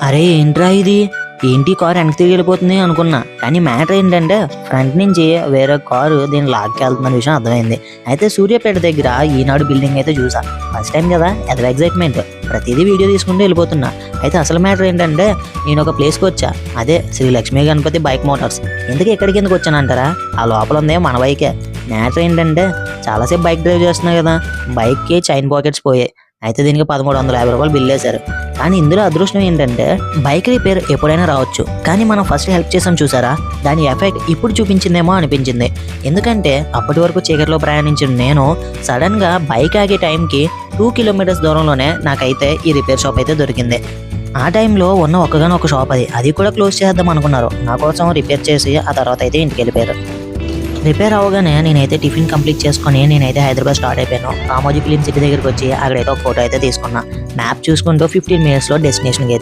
అరే ఏంట్రా ఇది, ఏంటి కారు వెనక్కి తిరిగి వెళ్ళిపోతుంది అనుకున్నా. కానీ మ్యాటర్ ఏంటంటే ఫ్రంట్ నుంచి వేరే కారు దీన్ని లాక్కెళ్తున్న విషయం అర్థమైంది. అయితే సూర్యాపేట దగ్గర ఈనాడు బిల్డింగ్ అయితే చూసా. ఫస్ట్ టైం కదా, అది ఎగ్జైట్మెంట్, ప్రతిదీ వీడియో తీసుకుంటూ వెళ్ళిపోతున్నా. అయితే అసలు మ్యాటర్ ఏంటంటే నేను ఒక ప్లేస్కి వచ్చా, అదే శ్రీ లక్ష్మీ గణపతి బైక్ మోటార్స్. ఎందుకు ఎక్కడికి ఎందుకు వచ్చానంటారా, ఆ లోపల ఉందే మన బైకే. మ్యాటర్ ఏంటంటే చాలాసేపు బైక్ డ్రైవ్ చేస్తున్నా కదా, బైక్కి చైన్ పాకెట్స్ పోయాయి. అయితే దీనికి 1350 రూపాయలు బిల్ వేశారు. కానీ ఇందులో అదృష్టం ఏంటంటే బైక్ రిపేర్ ఎప్పుడైనా రావచ్చు, కానీ మనం ఫస్ట్ హెల్ప్ చేసాం చూసారా, దాని ఎఫెక్ట్ ఇప్పుడు చూపించిందేమో అనిపించింది. ఎందుకంటే అప్పటి వరకు చీకట్లో ప్రయాణించిన నేను సడన్గా బైక్ ఆగే టైంకి 2 కిలోమీటర్స్ దూరంలోనే నాకైతే ఈ రిపేర్ షాప్ అయితే దొరికింది. ఆ టైంలో ఉన్న ఒక్కగానొక్క షాప్ అది కూడా క్లోజ్ చేద్దాం అనుకున్నారు. నా కోసం రిపేర్ చేసి ఆ తర్వాత అయితే ఇంటికి వెళ్ళిపోయారు. రిపేర్ అవ్వగానే నేనైతే టిఫిన్ కంప్లీట్ చేసుకొని నేనైతే హైదరాబాద్ స్టార్ట్ అయిపోయాను. రామోజీ ఫిలిం సిటీ దగ్గరికి వచ్చి అక్కడైతే ఒక ఫోటో అయితే తీసుకున్నా. మ్యాప్ చూసుకుంటూ 15 మినిట్స్లో డెస్టినేషన్కి అయితే